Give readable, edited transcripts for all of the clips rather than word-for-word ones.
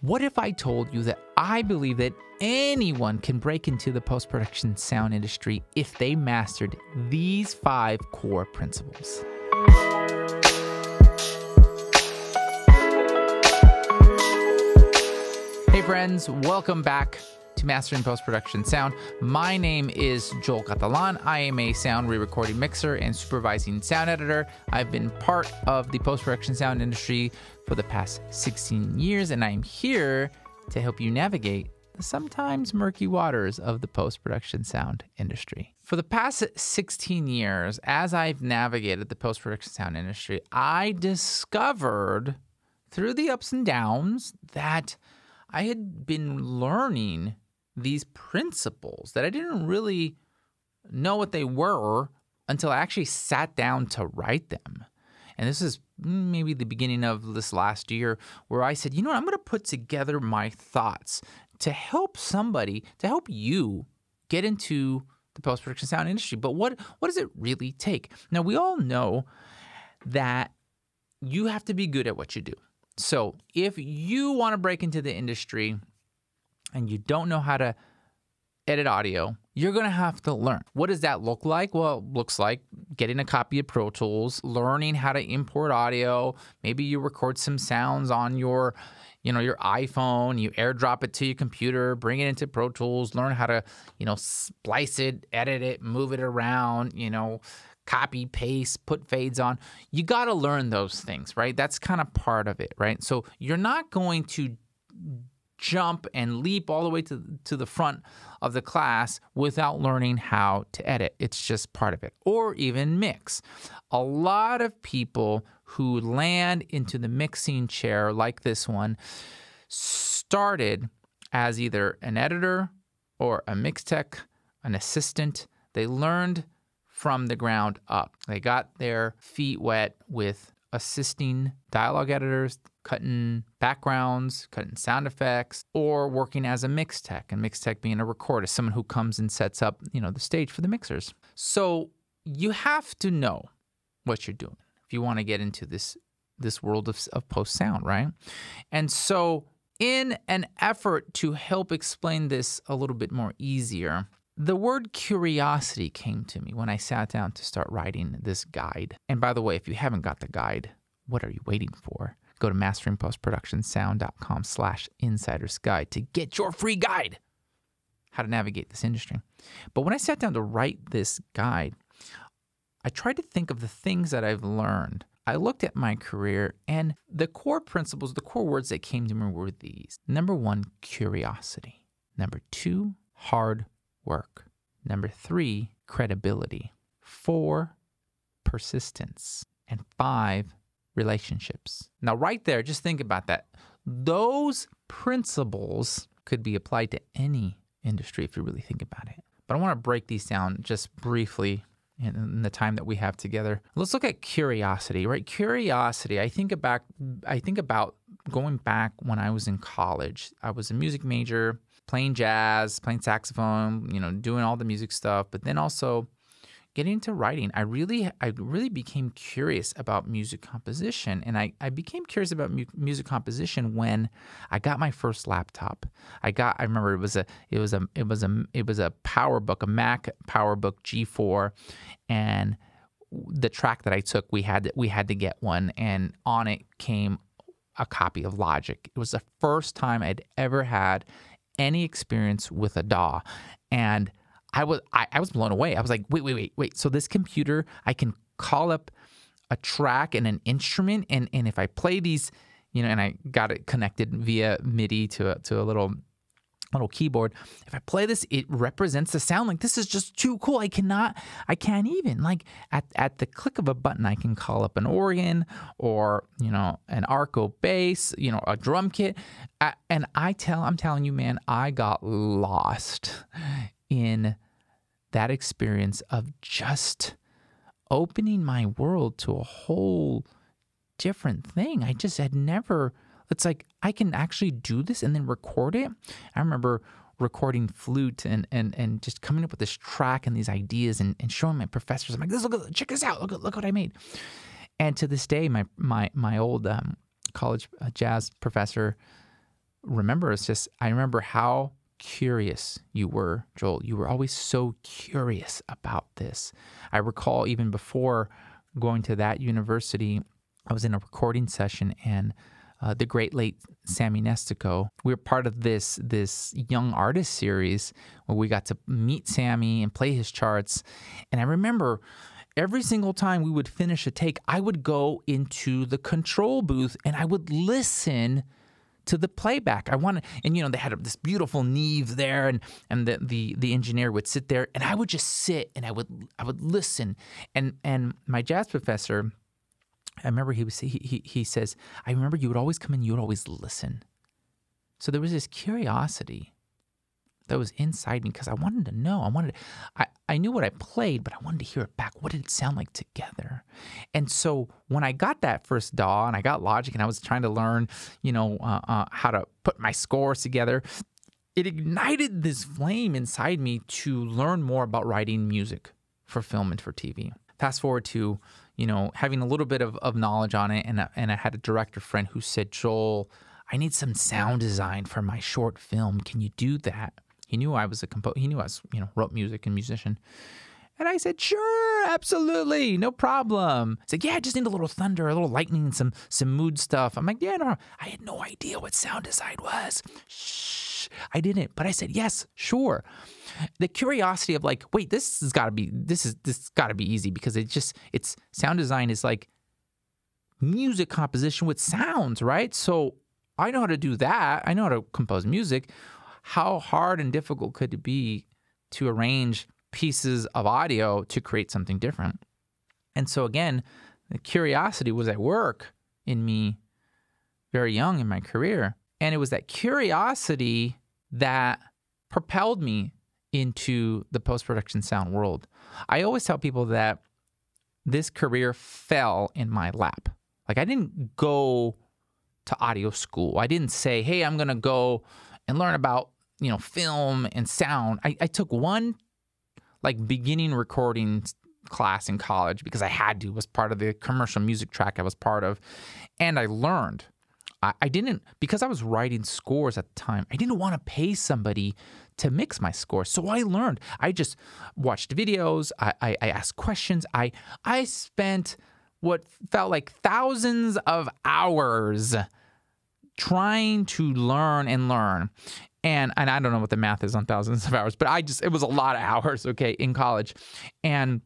What if I told you that I believe that anyone can break into the post-production sound industry if they mastered these 5 core principles? Hey friends, welcome back to Mastering Post-Production Sound. My name is Joel Catalan. I am a sound re-recording mixer and supervising sound editor. I've been part of the post-production sound industry for the past 16 years, and I'm here to help you navigate the sometimes murky waters of the post-production sound industry. For the past 16 years, as I've navigated the post-production sound industry, I discovered through the ups and downs that I had been learning these principles that I didn't really know what they were until I actually sat down to write them. And this is maybe the beginning of this last year where I said, you know what, I'm going to put together my thoughts to help somebody, to help you get into the post-production sound industry. But what does it really take? Now, we all know that you have to be good at what you do. So if you want to break into the industry and you don't know how to edit audio, you're going to have to learn. What does that look like? Well, it looks like getting a copy of Pro Tools, learning how to import audio. Maybe you record some sounds on your iPhone, you airdrop it to your computer, bring it into Pro Tools, learn how to, splice it, edit it, move it around, copy, paste, put fades on. You got to learn those things, right? That's kind of part of it, right? So you're not going to jump and leap all the way to the front of the class without learning how to edit. It's just part of it. Or even mix. A lot of people who land into the mixing chair like this one started as either an editor or a mix tech, an assistant. They learned from the ground up. They got their feet wet with assisting dialogue editors, cutting backgrounds, cutting sound effects, or working as a mix tech, and mix tech being a recorder, someone who comes and sets up, the stage for the mixers. So you have to know what you're doing if you want to get into this world of post sound, right? And so in an effort to help explain this a little bit more easier, the word curiosity came to me when I sat down to start writing this guide. And by the way, if you haven't got the guide, what are you waiting for? Go to masteringpostproductionsound.com/insider's guide to get your free guide, how to navigate this industry. But when I sat down to write this guide, I tried to think of the things that I've learned. I looked at my career, and the core principles, the core words that came to me were these. Number 1, curiosity. Number 2, hard work. Number 3, credibility. 4, persistence. And 5, relationships. Now, right there, just think about that. Those principles could be applied to any industry if you really think about it. But I want to break these down just briefly in the time that we have together. Let's look at curiosity, right? Curiosity, I think about going back when I was in college. I was a music major, playing jazz, playing saxophone, doing all the music stuff, but then also getting into writing. I really became curious about music composition, and I became curious about music composition when I got my first laptop. I remember it was a PowerBook, a Mac PowerBook G4, and the track that I took, we had to get one, and on it came a copy of Logic. It was the first time I'd ever had any experience with a DAW, and I was blown away. I was like, wait. So this computer, I can call up a track and an instrument, and if I play these, and I got it connected via MIDI to a little keyboard. If I play this, it represents the sound. Like, this is just too cool. I can't even, like, at the click of a button, I can call up an organ or, an Arco bass, a drum kit. And I'm telling you, man, I got lost in that experience of just opening my world to a whole different thing. I just had never, it's like, I can actually do this and then record it. I remember recording flute and just coming up with this track and these ideas and showing my professors. I'm like, check this out. Look what I made. And to this day, my old college jazz professor remember is just, I remember how curious you were, Joel. You were always so curious about this. I recall even before going to that university, I was in a recording session, and the great late Sammy Nestico, we were part of this young artist series where we got to meet Sammy and play his charts. And I remember every single time we would finish a take, I would go into the control booth and I would listen to the playback. And they had this beautiful Neve there, and the engineer would sit there, and I would just sit and I would listen. And my jazz professor, I remember he says, I remember you would always come in, you would always listen. So there was this curiosity that was inside me because I wanted to know. I knew what I played, but I wanted to hear it back. What did it sound like together? And so when I got that first DAW and I got Logic and I was trying to learn, how to put my scores together, it ignited this flame inside me to learn more about writing music for film and for TV. Fast forward to, having a little bit of knowledge on it, and I had a director friend who said, Joel, I need some sound design for my short film. Can you do that? He knew I was a composer. He knew I was, wrote music and musician. And I said, sure, absolutely, no problem. He's like, yeah, I just need a little thunder, a little lightning, and some mood stuff. I'm like, yeah, no. I had no idea what sound design was. Shh, I didn't. But I said, yes, sure. The curiosity of like, wait, this has got to be easy, because it's sound design is like music composition with sounds, right? So I know how to do that. I know how to compose music. How hard and difficult could it be to arrange pieces of audio to create something different? And so again, the curiosity was at work in me very young in my career. And it was that curiosity that propelled me into the post-production sound world. I always tell people that this career fell in my lap. Like, I didn't go to audio school. I didn't say, hey, I'm going to go and learn about, film and sound. I took one beginning recording class in college because I had to. It was part of the commercial music track I was part of. And I learned. I didn't, because I was writing scores at the time, I didn't want to pay somebody to mix my scores. So I learned. I just watched videos. I asked questions. I spent what felt like thousands of hours trying to learn. And I don't know what the math is on thousands of hours, but it was a lot of hours, okay, in college. And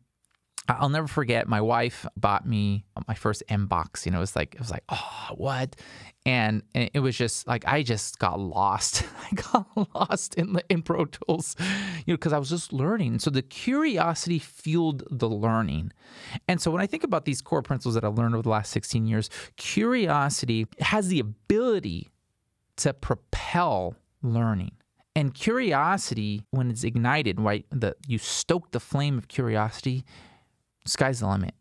I'll never forget, my wife bought me my first M-Box. It was like, oh, what? And it was just like, I just got lost. I got lost in Pro Tools, because I was just learning. So the curiosity fueled the learning. And so when I think about these core principles that I've learned over the last 16 years, curiosity has the ability to propel learning. And curiosity, when it's ignited, right, you stoke the flame of curiosity, sky's the limit,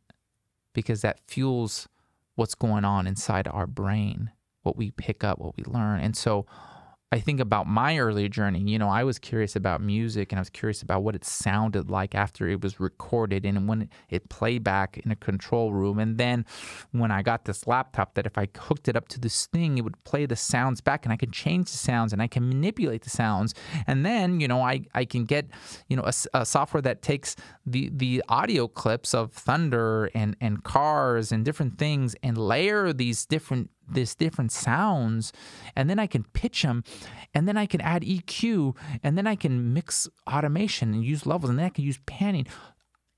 because that fuels what's going on inside our brain, what we pick up, what we learn. And so I think about my early journey. I was curious about music, and I was curious about what it sounded like after it was recorded and when it played back in a control room. And then when I got this laptop, that if I hooked it up to this thing, it would play the sounds back, and I can change the sounds and I can manipulate the sounds. And then, I can get, a software that takes the audio clips of thunder and cars and different things and layer these different sounds, and then I can pitch them, and then I can add EQ, and then I can mix automation and use levels, and then I can use panning.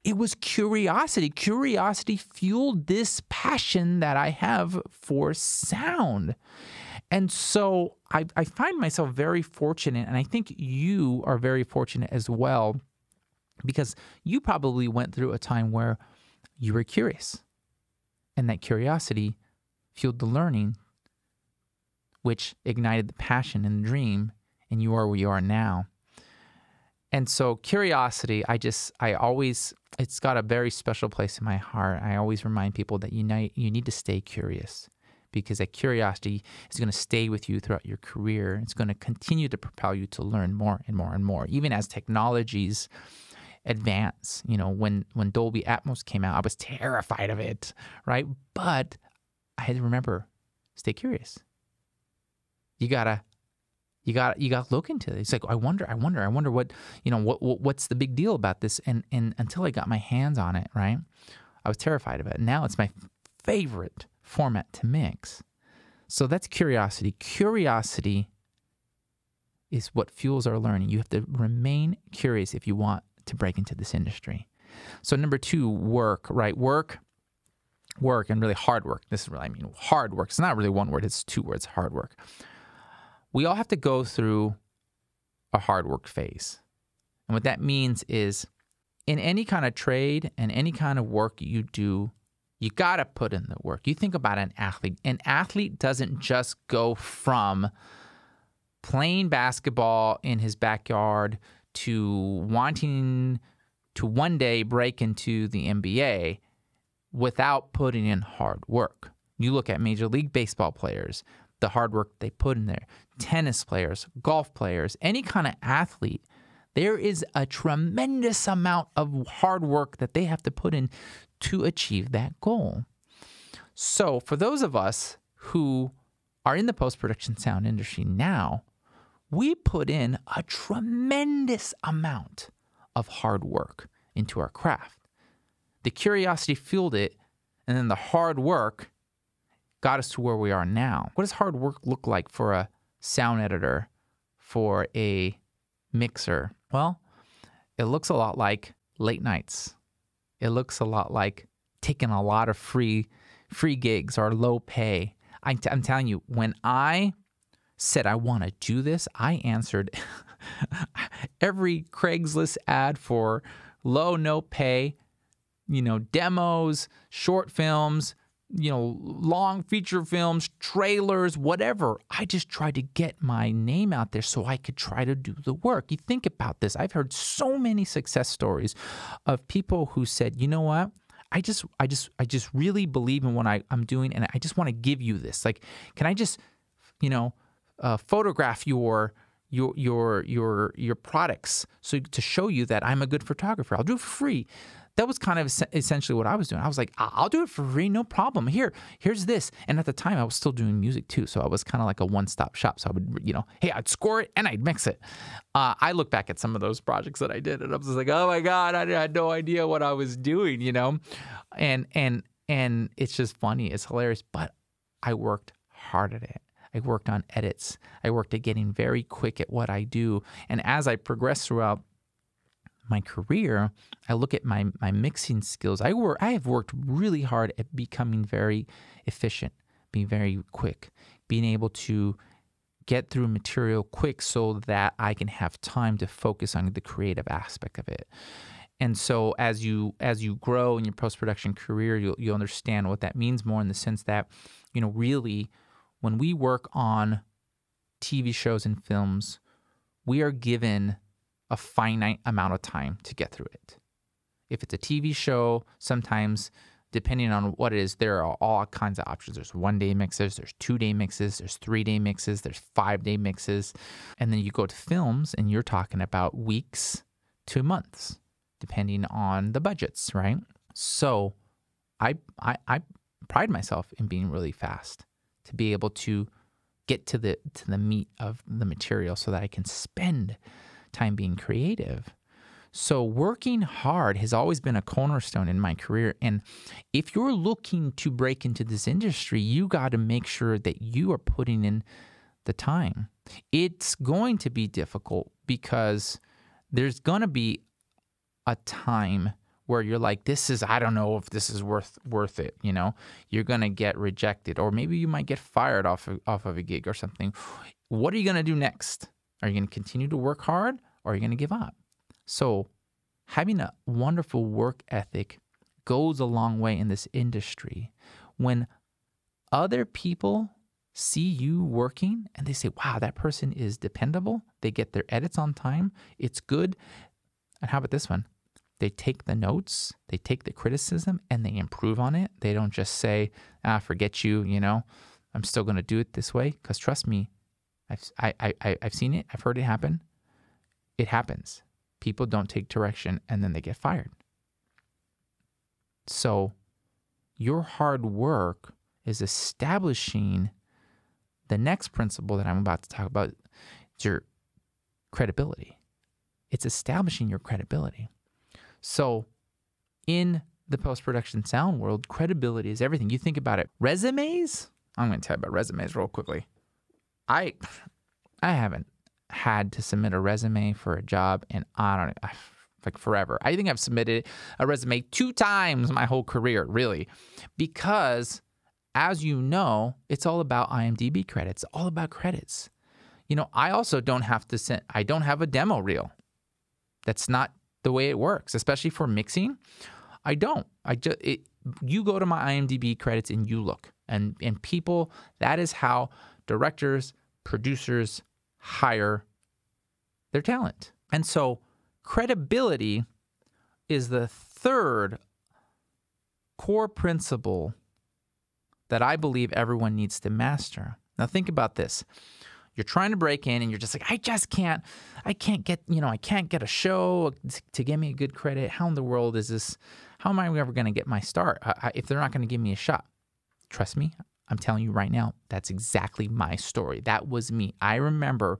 It was curiosity. Curiosity fueled this passion that I have for sound. And so I find myself very fortunate, and I think you are very fortunate as well, because you probably went through a time where you were curious, and that curiosity fueled the learning, which ignited the passion and the dream, and you are where you are now. And so curiosity, it's got a very special place in my heart. I always remind people that you need to stay curious, because that curiosity is going to stay with you throughout your career. It's going to continue to propel you to learn more and more and more, even as technologies advance. When Dolby Atmos came out, I was terrified of it, right? But I had to remember, stay curious. You got to You got to look into it. It's like, I wonder what, what's the big deal about this? And until I got my hands on it, right, I was terrified of it. Now it's my favorite format to mix. So that's curiosity. Curiosity is what fuels our learning. You have to remain curious if you want to break into this industry. So number 2, work, right? Work, and really hard work. This is really, hard work. It's not really one word. It's 2 words, hard work. We all have to go through a hard work phase. And what that means is in any kind of trade and any kind of work you do, you got to put in the work. You think about an athlete. An athlete doesn't just go from playing basketball in his backyard to wanting to one day break into the NBA without putting in hard work. You look at Major League Baseball players, the hard work they put in there, tennis players, golf players, any kind of athlete, there is a tremendous amount of hard work that they have to put in to achieve that goal. So for those of us who are in the post-production sound industry now, we put in a tremendous amount of hard work into our craft. The curiosity fueled it, and then the hard work got us to where we are now. What does hard work look like for a sound editor, for a mixer? Well, it looks a lot like late nights. It looks a lot like taking a lot of free gigs or low pay. I'm telling you, when I said I want to do this, I answered every Craigslist ad for low, no pay, demos, short films, long feature films, trailers, whatever. I just tried to get my name out there so I could try to do the work. You think about this. I've heard so many success stories of people who said, you know what? I just really believe in what I'm doing, and I just want to give you this. Like, can I just, photograph your products so to show you that I'm a good photographer? I'll do it for free. That was kind of essentially what I was doing. I was like, I'll do it for free, no problem. Here's this. And at the time, I was still doing music too, so I was kind of like a one-stop shop. So I would, hey, I'd score it and I'd mix it. I look back at some of those projects that I did, and I was just like, oh my God, I had no idea what I was doing, And it's just funny, it's hilarious. But I worked hard at it. I worked on edits. I worked at getting very quick at what I do. And as I progressed throughout my career, I look at my mixing skills. I have worked really hard at becoming very efficient, being very quick, being able to get through material quick so that I can have time to focus on the creative aspect of it. And so as you grow in your post-production career, you'll understand what that means more, in the sense that, really, when we work on TV shows and films, we are given a finite amount of time to get through it. If it's a TV show, sometimes, depending on what it is, there are all kinds of options. There's 1-day mixes, there's 2-day mixes, there's 3-day mixes, there's 5-day mixes. And then you go to films and you're talking about weeks to months, depending on the budgets, right? So I pride myself in being really fast to be able to get to the meat of the material so that I can spend time being creative. So working hard has always been a cornerstone in my career. And if you're looking to break into this industry, you got to make sure that you are putting in the time. It's going to be difficult because there's going to be a time where you're like, I don't know if this is worth it. You're going to get rejected, or maybe you might get fired off of a gig or something. What are you going to do next? Are you going to continue to work hard, or are you going to give up? So having a wonderful work ethic goes a long way in this industry. When other people see you working and they say, wow, that person is dependable, they get their edits on time, it's good. And how about this one? They take the notes, they take the criticism, and they improve on it. They don't just say, forget you, I'm still going to do it this way. Because trust me, I've seen it. I've heard it happen. It happens. People don't take direction, and then they get fired. So your hard work is establishing the next principle that I'm about to talk about. It's your credibility. It's establishing your credibility. So in the post-production sound world, credibility is everything. You think about it. Resumes? I'm going to tell you about resumes real quickly. I haven't had to submit a resume for a job in, like forever. I think I've submitted a resume 2 times my whole career, really, because as you know, it's all about IMDb credits, all about credits. You know, I also don't have a demo reel. That's not the way it works, especially for mixing. I don't. You go to my IMDb credits and you look. And people, that is how directors, producers hire their talent. And so credibility is the third core principle that I believe everyone needs to master. Now think about this. You're trying to break in and you're just like, I can't get a show to give me a good credit. How in the world is this? How am I ever going to get my start if they're not going to give me a shot? Trust me, I'm telling you right now, that's exactly my story. That was me. I remember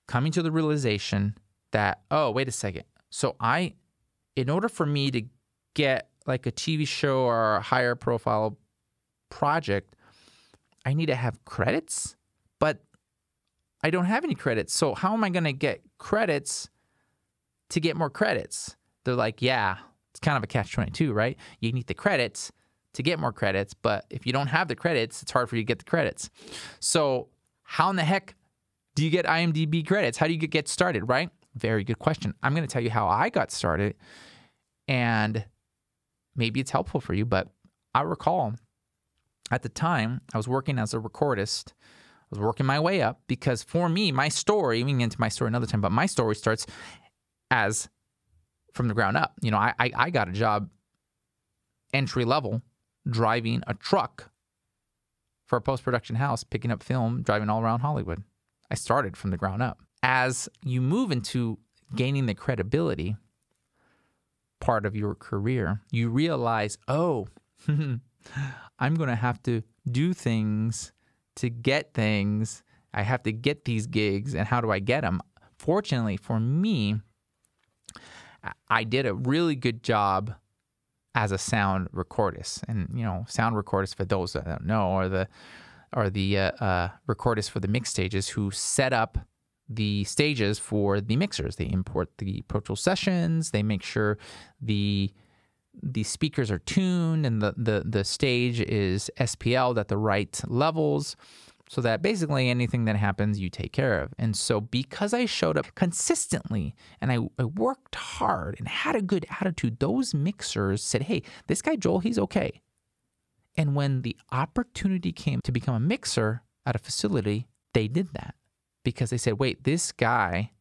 coming to the realization that, oh, wait a second. So in order for me to get like a TV show or a higher profile project, I need to have credits, but I don't have any credits. So how am I going to get credits to get more credits? They're like, yeah, it's kind of a catch-22, right? You need the credits to get more credits, but if you don't have the credits, it's hard for you to get the credits. So how in the heck do you get IMDb credits? How do you get started, right? Very good question. I'm going to tell you how I got started, and maybe it's helpful for you, but I recall at the time I was working as a recordist. I was working my way up because for me, my story, we can get into my story another time, but my story starts as from the ground up. You know, I got a job entry level driving a truck for a post-production house, picking up film, driving all around Hollywood. I started from the ground up. As you move into gaining the credibility part of your career, you realize, oh, I'm going to have to do things to get things. I have to get these gigs, and how do I get them? Fortunately for me, I did a really good job as a sound recordist. And, you know, sound recordists, for those that don't know, are the recordists for the mix stages who set up the stages for the mixers. They import the Pro Tools sessions. They make sure the speakers are tuned and the stage is SPL'd at the right levels, so that basically anything that happens, you take care of. And so because I showed up consistently and I worked hard and had a good attitude, those mixers said, hey, this guy Joel, he's okay. And when the opportunity came to become a mixer at a facility, they did that because they said, wait, this guy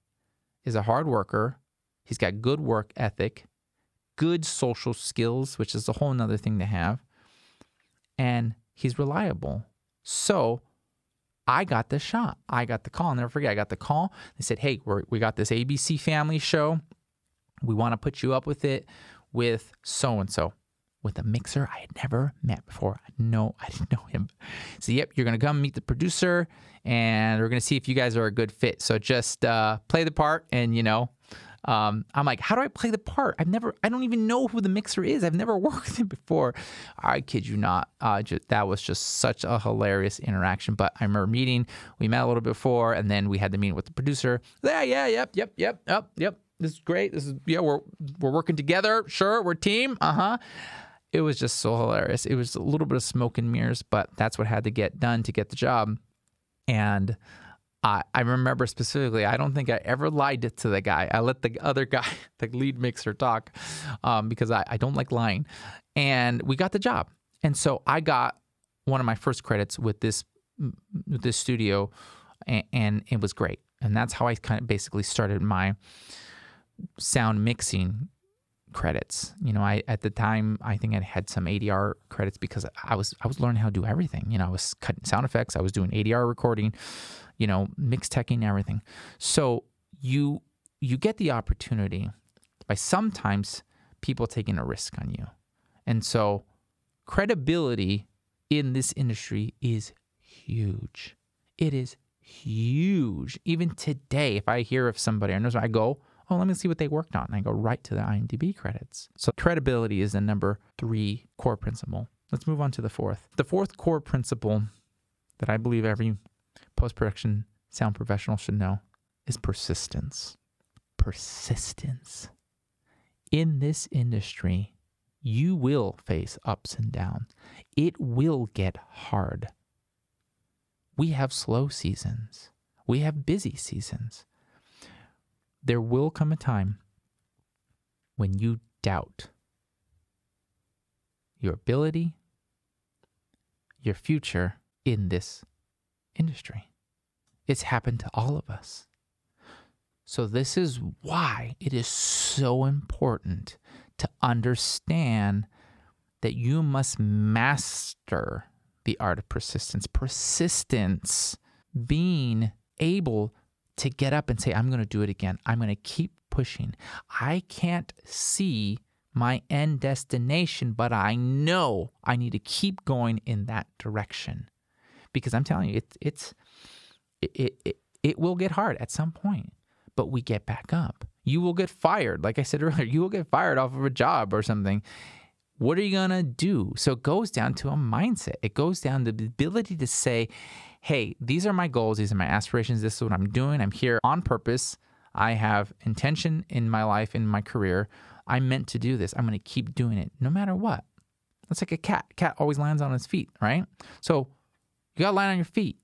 is a hard worker. He's got good work ethic, good social skills, which is a whole nother thing to have. And he's reliable. So I got the shot. I got the call. I'll never forget. I got the call. They said, hey, we got this ABC Family show. We want to put you up with it with so-and-so, with a mixer I had never met before. I didn't know him. So, yep, you're going to come meet the producer, and we're going to see if you guys are a good fit. So just play the part, and, you know, I'm like, how do I play the part? I don't even know who the mixer is. I've never worked with him before. I kid you not. That was just such a hilarious interaction. But I remember we met a little before, and then we had the meeting with the producer. Yep. This is great. We're working together. Sure, we're a team. It was just so hilarious. It was a little bit of smoke and mirrors, but that's what had to get done to get the job. And I remember specifically, I don't think I ever lied to the guy. I let the other guy, the lead mixer, talk because I don't like lying. And we got the job. And so I got one of my first credits with this studio, and it was great. And that's how I kind of basically started my sound mixing credits. You know, at the time, I think I had some ADR credits because I was learning how to do everything. You know, I was cutting sound effects. I was doing ADR recording, you know, mix teching, everything. So you get the opportunity by sometimes people taking a risk on you. And so credibility in this industry is huge. It is huge. Even today, if I hear of somebody, I go, oh, let me see what they worked on. And I go right to the IMDb credits. So credibility is the number 3 core principle. Let's move on to the fourth. The fourth core principle that I believe every post-production sound professional should know is persistence. Persistence. In this industry, you will face ups and downs. It will get hard. We have slow seasons. We have busy seasons. There will come a time when you doubt your ability, your future in this industry. It's happened to all of us. So this is why it is so important to understand that you must master the art of persistence. Persistence, being able to get up and say, I'm going to do it again. I'm going to keep pushing. I can't see my end destination, but I know I need to keep going in that direction. Because I'm telling you, it will get hard at some point, but we get back up. You will get fired. Like I said earlier, you will get fired off of a job or something. What are you going to do? So it goes down to a mindset. It goes down to the ability to say, hey, these are my goals. These are my aspirations. This is what I'm doing. I'm here on purpose. I have intention in my life, in my career. I'm meant to do this. I'm going to keep doing it no matter what. That's like a cat. Cat always lands on its feet, right? So you got to land on your feet.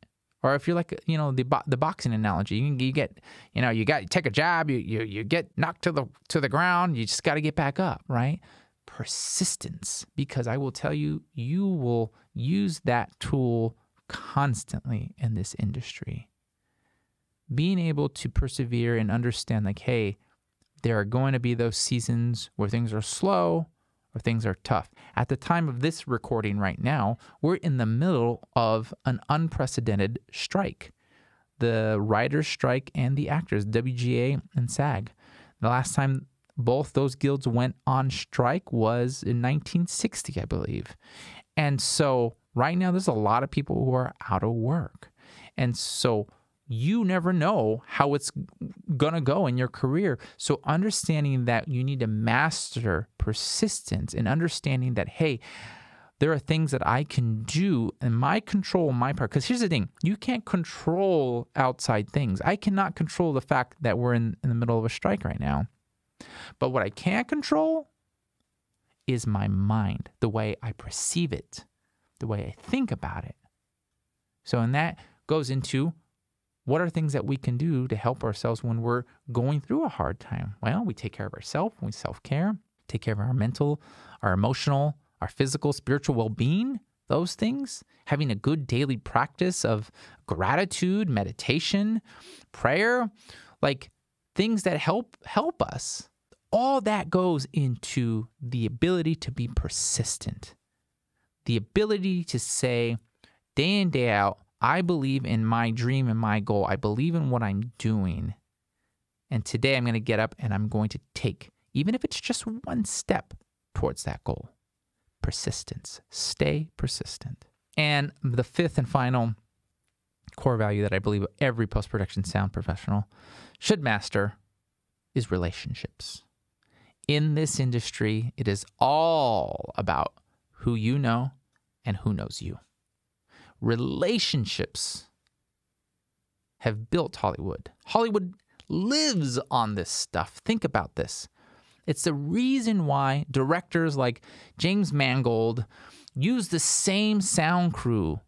Or if you're like, the boxing analogy, you take a jab, you get knocked to the ground. You just got to get back up, right? Persistence, because I will tell you, you will use that tool constantly in this industry. Being able to persevere and understand, like, hey, there are going to be those seasons where things are slow or things are tough. At the time of this recording right now, we're in the middle of an unprecedented strike. The writers' strike and the actors, WGA and SAG. The last time both those guilds went on strike was in 1960, I believe. And so right now, there's a lot of people who are out of work. And so you never know how it's going to go in your career. So understanding that you need to master persistence and understanding that, hey, there are things that I can do in my control, my part. Because here's the thing. You can't control outside things. I cannot control the fact that we're in the middle of a strike right now. But what I can control is my mind, the way I perceive it, the way I think about it. So, and that goes into what are things that we can do to help ourselves when we're going through a hard time? Well, we take care of ourselves, we self-care, take care of our mental, our emotional, our physical, spiritual well-being, those things. Having a good daily practice of gratitude, meditation, prayer, like things that help us. All that goes into the ability to be persistent. The ability to say day in, day out, I believe in my dream and my goal. I believe in what I'm doing. And today I'm going to get up and I'm going to take, even if it's just one step towards that goal. Persistence. Stay persistent. And the fifth and final core value that I believe every post-production sound professional should master is relationships. In this industry, it is all about who you know and who knows you. Relationships have built Hollywood. Hollywood lives on this stuff. Think about this. It's the reason why directors like James Mangold use the same sound crew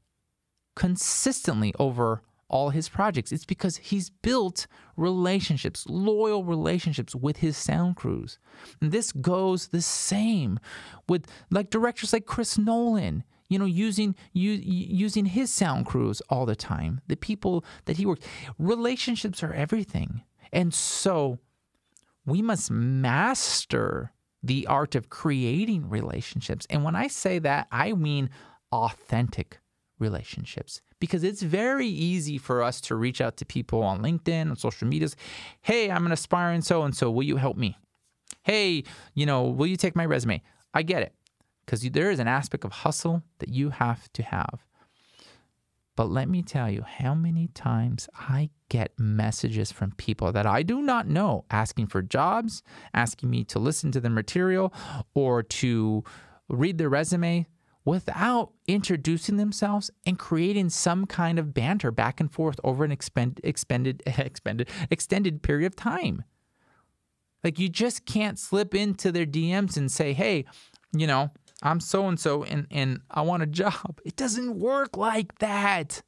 consistently over all his projects. It's because he's built relationships, loyal relationships with his sound crews. And this goes the same with like directors like Chris Nolan, using his sound crews all the time, the people that he works. Relationships are everything. And so we must master the art of creating relationships. And when I say that, I mean authentic relationships, because it's very easy for us to reach out to people on LinkedIn, on social medias. Hey, I'm an aspiring so-and-so. Will you help me? Hey, will you take my resume? I get it. Because there is an aspect of hustle that you have to have. But let me tell you how many times I get messages from people that I do not know asking for jobs, asking me to listen to the material or to read their resume without introducing themselves and creating some kind of banter back and forth over an extended period of time. Like, you just can't slip into their DMs and say, hey, you know, I'm so-and-so and I want a job. It doesn't work like that.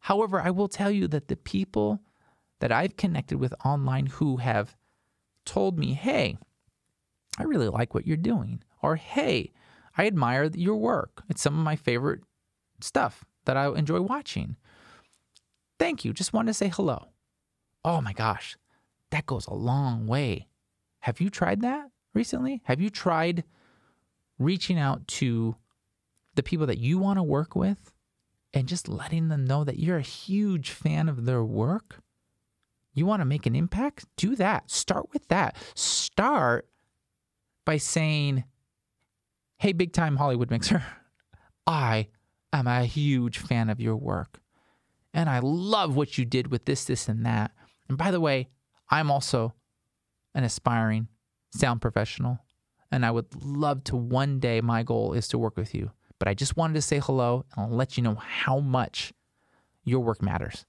However, I will tell you that the people that I've connected with online who have told me, hey, I really like what you're doing, or hey, I admire your work. It's some of my favorite stuff that I enjoy watching. Thank you. Just wanted to say hello. Oh my gosh, that goes a long way. Have you tried that recently? Have you tried reaching out to the people that you want to work with and just letting them know that you're a huge fan of their work? You want to make an impact? Do that. Start with that. Start by saying, hey, big time Hollywood mixer, I am a huge fan of your work. And I love what you did with this, and that. And by the way, I'm also an aspiring sound professional. And I would love to one day, my goal is to work with you. But I just wanted to say hello and let you know how much your work matters.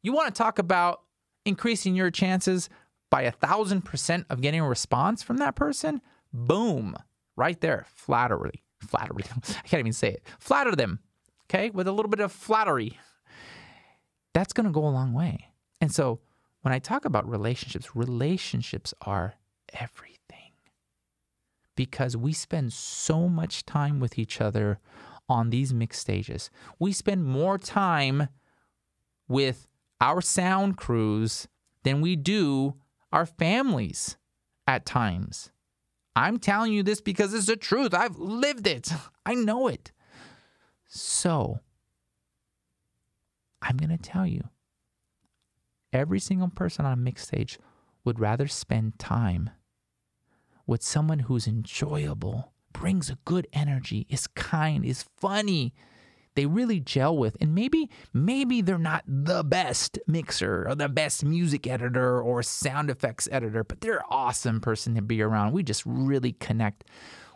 You want to talk about increasing your chances by 1,000% of getting a response from that person? Boom. Right there. Flattery. I can't even say it. Flatter them. Okay? With a little bit of flattery. That's going to go a long way. And so when I talk about relationships are everything. Because we spend so much time with each other on these mix stages. We spend more time with our sound crews than we do our families at times. I'm telling you this because it's the truth. I've lived it. I know it. So, I'm going to tell you, every single person on a mix stage would rather spend time with someone who's enjoyable, brings a good energy, is kind, is funny, they really gel with. And maybe they're not the best mixer or the best music editor or sound effects editor, but they're an awesome person to be around. We just really connect.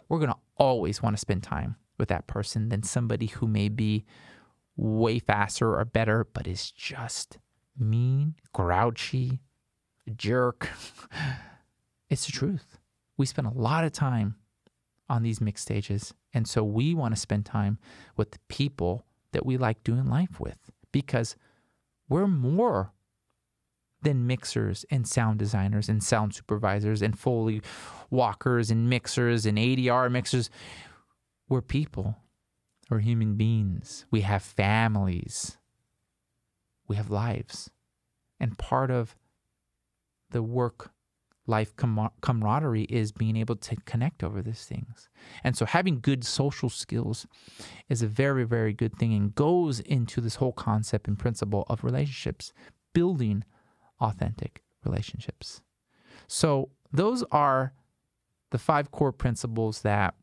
We're going to always want to spend time with that person than somebody who may be way faster or better, but is just mean, grouchy, jerk. It's the truth. We spend a lot of time on these mix stages. And so we want to spend time with the people that we like doing life with, because we're more than mixers and sound designers and sound supervisors and Foley walkers and mixers and ADR mixers. We're people. We're human beings. We have families. We have lives. And part of the work-life camaraderie is being able to connect over these things. And so having good social skills is a very, very good thing and goes into this whole concept and principle of relationships, building authentic relationships. So those are the 5 core principles that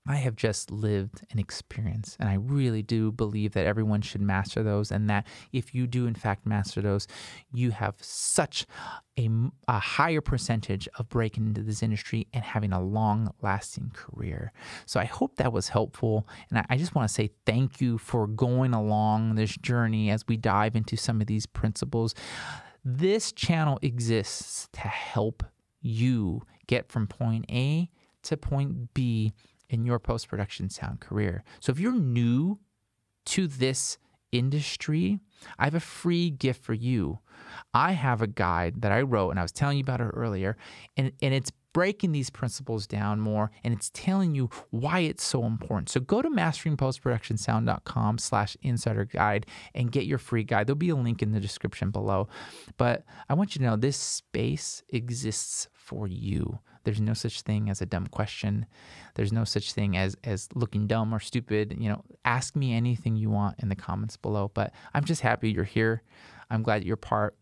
I have just lived and experienced. And I really do believe that everyone should master those, and that if you do in fact master those, you have such a higher percentage of breaking into this industry and having a long-lasting career. So I hope that was helpful. And I just want to say thank you for going along this journey as we dive into some of these principles. This channel exists to help you get from point A to point B in your post-production sound career. So if you're new to this industry, I have a free gift for you. I have a guide that I wrote, and I was telling you about it earlier, and it's breaking these principles down more, and it's telling you why it's so important. So go to masteringpostproductionsound.com/insider guide and get your free guide. There'll be a link in the description below. But I want you to know this space exists for you. There's no such thing as a dumb question. There's no such thing as looking dumb or stupid. You know, ask me anything you want in the comments below. But I'm just happy you're here. I'm glad you're part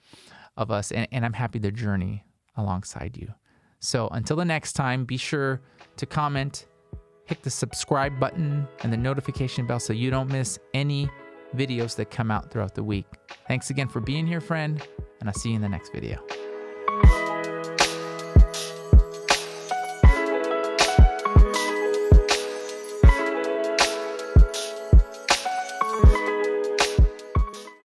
of us, and I'm happy to journey alongside you. So until the next time, be sure to comment, hit the subscribe button and the notification bell so you don't miss any videos that come out throughout the week. Thanks again for being here, friend, and I'll see you in the next video.